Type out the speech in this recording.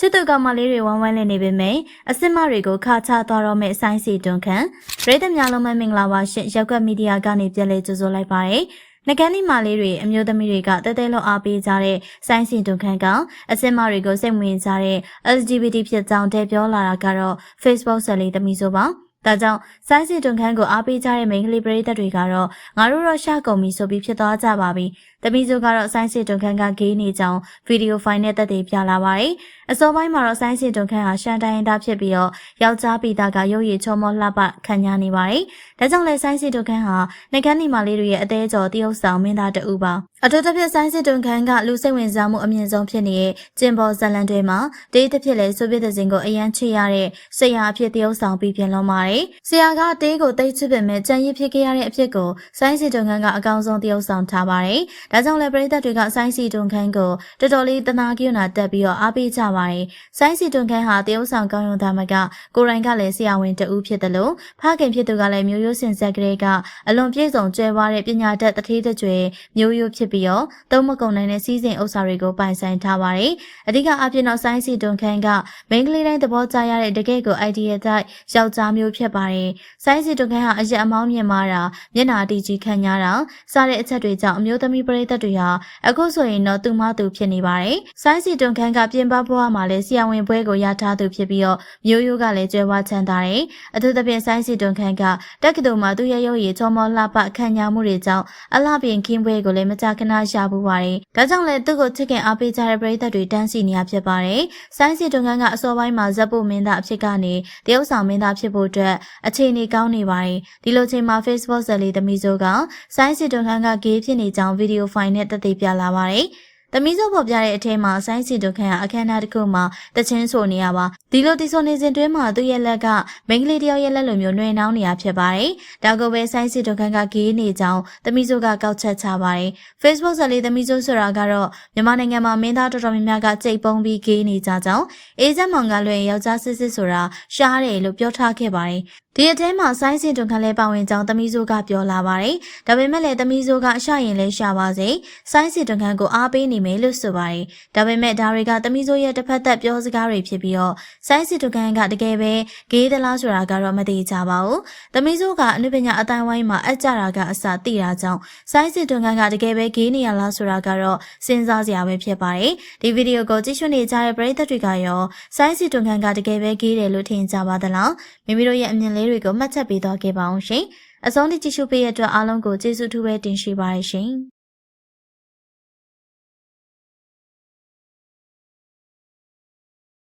စစ်သူကောင်မလေးတွေဝမ်းဝမ်းလည်နေပေမဲ့အစစ်မတွေကိုခါချသွားတော့မဲ့ဆိုင်းစီတွန်ခန့်ပြည်သူများလုံးမင်္ဂလာပါရှင်ရပ်ကွက်မီဒီယာကနေပြန်လည်ကြိုဆိုလိုက်ပါတယ်။နှကန်းဒီမာလေးတွေအမျိုးသမီးတွေကတဲတဲလုံးအားပေးကြတဲ့ဆိုင်းစီတွန်ခန့်ကအစစ်မတွေကိုစိတ်ဝင်စားတဲ့ LGBT ဖြစ်ကြောင်းတည်ပြောလာတာကတော့ Facebook ဆက်လေးသမီးဆိုပါဒါကြောင့်ဆိုင်းစီတွန်ခန့်ကိုအားပေးကြတဲ့မိန်းကလေးပရိသတ်တွေကတော့ငါတို့တော့ရှာကုန်ပြီဆိုပြီးဖြစ်သွားကြပါပြီ။တမီးစုကတော့ဆိုင်းစီတွန်ခန့်ကဂေးနေကြောင်းဗီဒီယိုဖိုင်နဲ့သက်သေပြလာပါတယ်။အစောပိုင်းမှာတော့ဆိုင်းစီတွန်ခန့်ဟာရှန်တိုင်းသားဖြစ်ပြီးတော့ယောက်ျားပိသားကရုပ်ရည်ချောမောလှပခံရနေပါတယ်။ဒါကြောင့်လဲဆိုင်းစီတွန်ခန့်ဟာနှကန်းဒီမာလေးတွေရဲ့အသေးကျော်တရုပ်ဆောင်မင်းသားတဦးပါ။အထူးသဖြင့်ဆိုင်းစီတွန်ခန့်ကလူစိတ်ဝင်စားမှုအမြင့်ဆုံးဖြစ်နေတဲ့ကျင်ပေါ်ဇလန်တွေမှာတေးတစ်ဖြစ်လဲဆိုပြတဲ့စဉ်ကိုအရန်ချစ်ရတဲ့ဆရာအဖြစ်တရုပ်ဆောင်ပြီးပြန်လုံးပါတယ်။ဆရာကတေးကိုတိတ်ချစ်ပေမဲ့ကြံရည်ဖြစ်ခဲ့ရတဲ့အဖြစ်ကိုဆိုင်းစီတွန်ခန့်ကအကောင်းဆုံးတရုပ်ဆောင်ထားပါတယ်။ဒါကြောင့်လဲပရိသတ်တွေကဆိုင်းစီတွန်ခန့်ကိုတော်တော်လေးတနာကိယနာတက်ပြီးတော့အားပေးကြပါတယ်။ဆိုင်းစီတွန်ခန့်ဟာတရုပ်ဆောင်ကောင်းရုံသာမကကိုရိုင်းကလည်းဆရာဝန်တဦးဖြစ်တယ်လို့ဖခင်ဖြစ်သူကလည်းမျိုးရိုးစင်ဆက်ကလေးကအလွန်ပြည့်စုံကျွဲဝါတဲ့ပညာတတ်တထေးတကြွယ်မျိုးရိုးဖြစ်ပြီးတော့သုံးမကုန်နိုင်တဲ့စီးစိမ်ဥစ္စာတွေကိုပိုင်ဆိုင်ထားပါတယ်။အဓိကအဖြစ်တော့ဆိုင်းစီတွန်ခန့်ကမိန်းကလေးတိုင်းသဘောကျရတဲ့တကယ့်ကို idea တိုက်ယောက်ျားမျိုးဖြစ်ပါတယ်။ဆိုင်းစီတွန်ခန့်ဟာအရက်အမောင်းမြင်မာတာမျက်နှာတီကြီးခံရတာစတဲ့အချက်တွေကြောင့်အမျိုးသမီးပရိသတ်တွေဟာအခုဆိုရင်တော့သူမသူဖြစ်နေပါတယ်။ဆိုင်းစီတွန်ခန့်ကပြင်ပဘွားမှာလည်းဆရာဝန်ဘွဲကိုရထားသူဖြစ်ပြီးတော့မျိုးရိုးကလည်းကျွဲဝါချမ်းသာတယ်။အထူးသဖြင့်ဆိုင်းစီတွန်ခန့်ကတက္ကသိုလ်မှာသူ့ရဲ့ရုပ်ရည်ချောမောလှပခံရမှုတွေကြောင့်အလှပြင်ခင်းဘွဲကိုလည်းမကြာခဏရပူပါတယ်။ဒါကြောင့်လည်းသူ့ကိုချစ်ခင်အားပေးကြတဲ့ပရိသတ်တွေတန်းစီနေရဖြစ်ပါတယ်။ဆိုင်းစီတွန်ခန့်ကအစောပိုင်းမှာဇက်ပုမင်းသားအဖြစ်ကနေတရုတ်ဆောင်မင်းသားဖြစ်ဖို့အတွက်အခြေအနေကောင်းနေပါတယ်။ဒီလိုချိန်မှာ Facebook ဇာတ်လေးသမီးစိုးကဆိုင်းစီတွန်ခန့်ကဂေးဖြစ်နေကြောင်းဗီဒီယိုဖိုင်နဲ့သက်သေပြလာပါတယ်။သမီးစုဖော်ပြတဲ့အထက်မှာဆိုင်းစီတွန်ခန့်ဟာအခမ်းအနားတစ်ခုမှာတချင်းဆိုနေရပါဒီလိုတီဆိုနေစဉ်တွင်းမှာသူ့ရဲ့လက်ကမိန်းကလေးတယောက်ရဲ့လက်လိုမျိုးနှွေနှောင်းနေရဖြစ်ပါတယ်ဒါကိုပဲဆိုင်းစီတွန်ခန့်ကဂေးနေကြောင်းသမီးစုကကောက်ချက်ချပါတယ် Facebook ဇာတ်လေးသမီးစုဆိုတာကတော့မြန်မာနိုင်ငံမှာမင်းသားတော်တော်များများကကြိတ်ပုံးပြီးဂေးနေကြကြောင်းအေးစက်မောင်ကလွယ်ယောက်ျားစစ်စစ်ဆိုတာရှားတယ်လို့ပြောထားခဲ့ပါတယ်ဒီအထဲမှာဆိုင်းစီတွန်ခန့်လည်းပါဝင်ကြောင်းသမီးစိုးကပြောလာပါတယ်။ဒါပေမဲ့လည်းသမီးစိုးကအရှာရင်လည်းရှာပါစေ။ဆိုင်းစီတွန်ခန့်ကိုအားပေးနေမယ်လို့ဆိုပါတယ်။ဒါပေမဲ့ဒါတွေကသမီးစိုးရဲ့တစ်ဖက်သက်ပြောစကားတွေဖြစ်ပြီးတော့ဆိုင်းစီတွန်ခန့်ကတကယ်ပဲဂေးသလားဆိုတာကတော့မသိကြပါဘူး။သမီးစိုးကအနုပညာအတိုင်းဝိုင်းမှာအကြတာကအစသိတာကြောင့်ဆိုင်းစီတွန်ခန့်ကတကယ်ပဲဂေးနေရလားဆိုတာကတော့စဉ်းစားစရာပဲဖြစ်ပါတယ်။ဒီဗီဒီယိုကိုကြည့်ရှုနေကြတဲ့ပရိသတ်တွေကရောဆိုင်းစီတွန်ခန့်ကတကယ်ပဲဂေးတယ်လို့ထင်ကြပါသလား။မိမိတို့ရဲ့အမြင်လေးတွေကိုမှတ်ချက်ပေးသွားခဲ့ပါအောင်ရှင်။အဆုံးထိကြည့်ရှုပေးတဲ့အတွက်အားလုံးကိုကျေးဇူးထူးပဲတင်ရှိပါရရှင်။